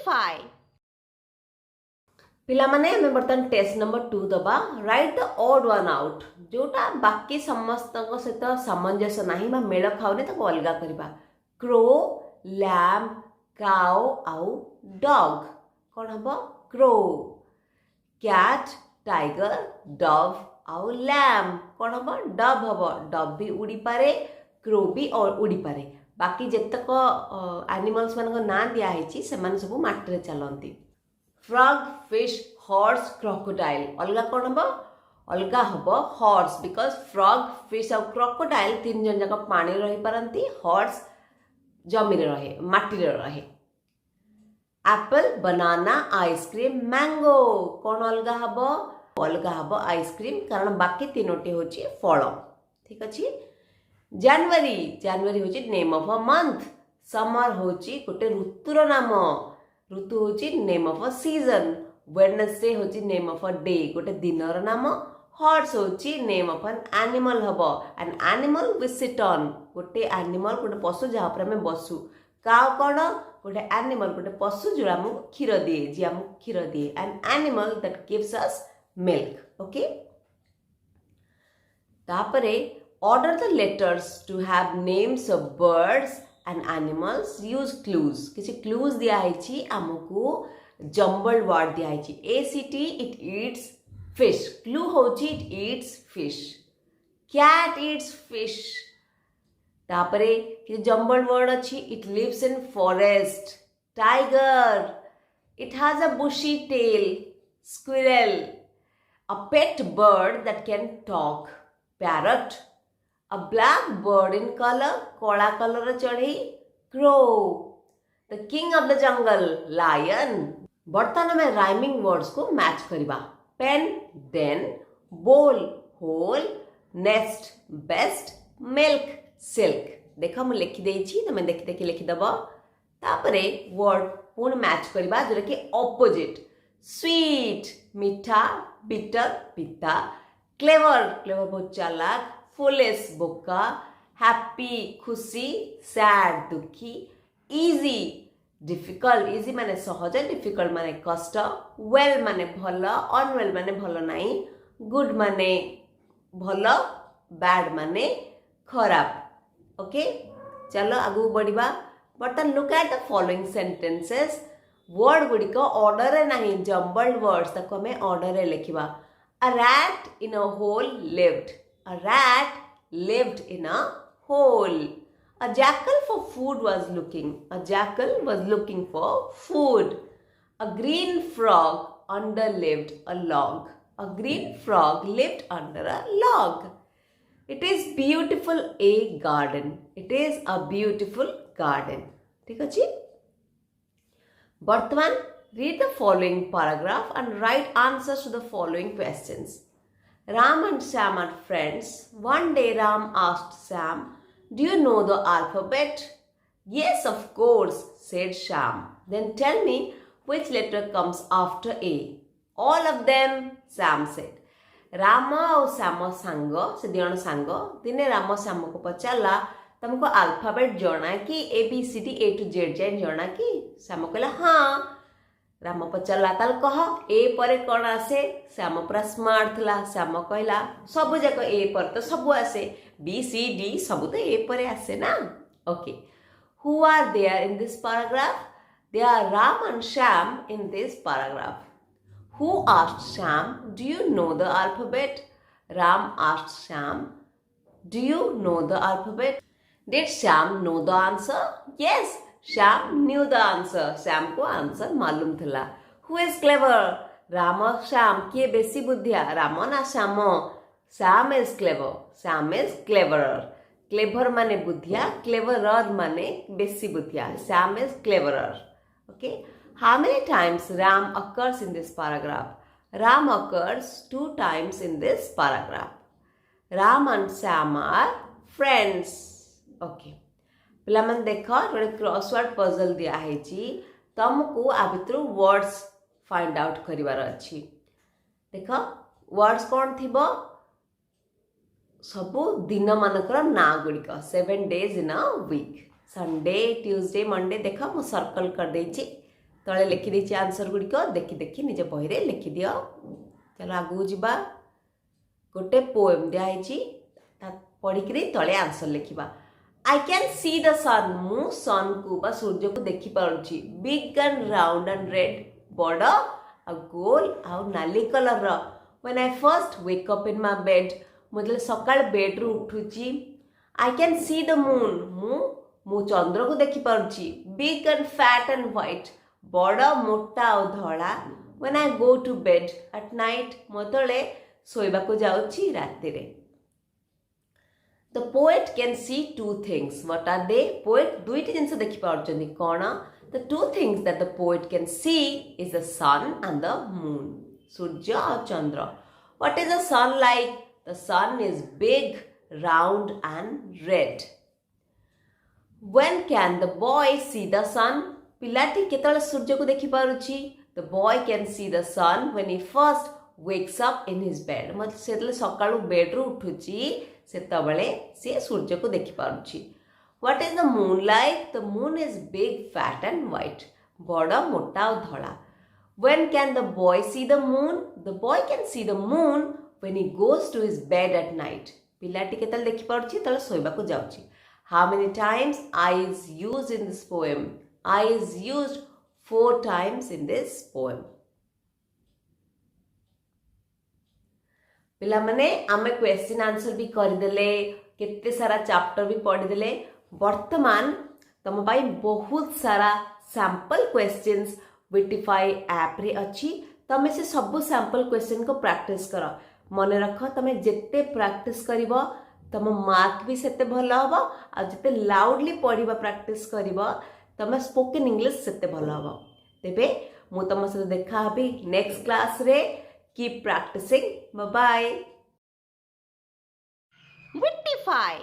identify. पिला माने हमें बर्तन टेस्ट नंबर 2 दबा right the odd one out जोटा बाकी समस्त सहित सामंजस्य नाही बा मेल खाउने ताको अलगा करबा क्रो लैम काउ आउ डॉग कौन हम क्रो कैट टाइगर डव आउ लैम कौन हम डब हम डब भी उड़ी पारे क्रो भी उड़ी पारे बाकी जेतक एनिमल्स मान ना दिखाई से सब माटी चलती फ्रॉग फिश हॉर्स क्रोकोडाइल अलग कौन हम अलग हम हॉर्स बिकॉज फ्रॉग फिश और क्रोकोडाइल तीन जन जाक पानी रही पारती हॉर्स जमी रहे माटी रहे एप्पल बनाना आइसक्रीम मैंगो कौन अलग हम आइसक्रीम कारण बाकी तीनोटी हूँ फल ठीक अच्छे जनवरी जनवरी हूँ name of a month summer हूँ गोटे ऋतुर नाम ऋतु हूँ name of a season Wednesday हूँ नेम ऑफ अ डे गोटे दिनर नाम हॉर्स हूँ नेम ऑफ एन एनिमल हम an animal we sit on गोटे एनिमल गोटे पशु जहाँ पर आम बसु काउ कौन गोटे एनिमल गोटे पशु जो आमको क्षीर दिए जी आमको क्षीर दिए an animal that gives us milk okay तापरे order the letters to have names of birds and animals use clues किसी क्लूज दिखाई आमको जम्बल्ड वर्ड दिखाई ACT it eats fish clue हूँ it eats fish cat eats fish तापरे jumbled word अच्छी it lives in forest tiger it has a bushy tail squirrel a pet bird that can talk parrot a black bird in color कला colour चढ़ई crow the king of the jungle lion बर्तन में rhyming words को match करिबा pen den bowl hole nest best milk silk देख मु लिखि देछि तमे देखि देखि लिखि दबो तापरे वर्ड पुन मैच करिबा जोरा कि ऑपोजिट स्वीट मीठा बिटर पिता क्लेवर क्लेवर बहुत चालाक फुलेस बोका हैप्पी खुशी सैड दुखी इजी डिफिकल्ट इजी माने सहज डिफिकल्ट माने कष्ट वेल माने भल अनवेल माने भल नहीं गुड माने भल बैड माने खराब ओके चलो आगु बढ़िबा बर्तन look at the following sentences word गुड़िक ऑर्डर नहीं जम्बल्ड वर्ड्स ताको हमें ऑर्डर लिखिबा a rat in a hole lived A rat lived in a hole. A jackal for food was looking. A jackal was looking for food. A green frog underlived a log. A green frog lived under a log. It is beautiful a garden. It is a beautiful garden. ठीक है? Bartman, read the following paragraph and write answers to the following questions. Ram and Sam are friends. One day Ram asked Sam, do you know the alphabet? Yes, of course, said Sam. Then tell me which letter comes after A. All of them, Sam said. Rama और Sam सांग से दियण सांग दिने राम श्याम को पचारला तुमको alphabet जना कि ABCD A to Z जाए जना कि श्याम कहला हाँ राम पचारा ताल कह ए पर कौन आसे श्याम पूरा स्मार्ट थला श्याम कहला सब जाक ए पर तो सब आसे BCD सब तो ए पर आसे ना okay who are there in this paragraph they are Ram and Shyam in this paragraph who asked Shyam do you know the alphabet Ram asked Shyam do you know the alphabet did Shyam know the answer yes Shyam knew the answer. Shyam को answer मालूम थला. Who is clever? Ram Shyam किए बेसी बुद्धिया राम ना Shyam Sam is clever. Sam is cleverer. Clever माने बुद्धिया cleverer माने बेसी बुद्धिया. Sam is cleverer. Okay. How many times Ram occurs in this paragraph? Ram occurs 2 times in this paragraph. Ram and Sam are friends. Okay. पिलामन देख गोटे crossword puzzle दिखाई तुमको आ भितर वर्ड्स फाइंड आउट करिवार अछि देख वर्ड्स कौन थी सबु दिन मानकर ना गुड़िक 7 days in a week Sunday Tuesday Monday देख मु सर्कल कर देछि तले लिखि देछि आंसर गुडी को देखि देखि निज बही रे लिखि दियो चलो आगु जिबा गोटे पोएम दिया है पढ़ी तले आंसर लिखा आई कैन सी द सन मु सन को बा सूर्य को देखी पारुची big and round and red बड़ आ गोल आ नाली कलर रो when I first wake up in my bed मुझे सकाळ बेड रु उठुची I can see the moon मु चंद्र को देखी पारुची big and fat and white बड़ मोटा और धड़ा when I go to bed at night मतले सोइबा को जाउची राति रे The poet can see two things. What are they? Poet दुईटी जिनस देखि पारुचंदी कोन The two things that the poet can see is the sun and the moon. सूर्य और चंद्र. What is the sun like? The sun is big, round and red. When can the boy see the sun? पिलाटी केतळे सूर्य को देखि पारुची The boy can see the sun when he first wakes up in his bed. मतलब सेतले सकाळु bed रु उठुची सेतबळे से सूर्य को देखि पारुची What is the moon like? The moon is big, fat and white. बड़ा मोटा और धड़ा When can the boy see the moon? The boy can see the moon when he goes to his bed at night. पिलाटी केतले देखि पारुची तले सोइबा को जाउची How many times I is used in this poem? I is used 4 times in this poem. पिला माने आमे question answer भी करदेले केते सारा चैप्टर भी पढ़ीदेले वर्तमान तुम पाई बहुत सारा सैंपल क्वेश्चंस विटिफाई ऐप रे अच्छी तमे से सब सैंपल क्वेश्चन को प्रैक्टिस कर मन रख तमे जेते प्रैक्टिस करिवो तम मार्क भी सेते भलो हबो आ जेते लाउडली पढ़िबा प्रैक्टिस करिवो तमे स्पोकन इंग्लिश सेते भलो हबो तेबे मु तम से देखा हबी नेक्स्ट क्लास रे Keep practicing. Bye-bye. Witify.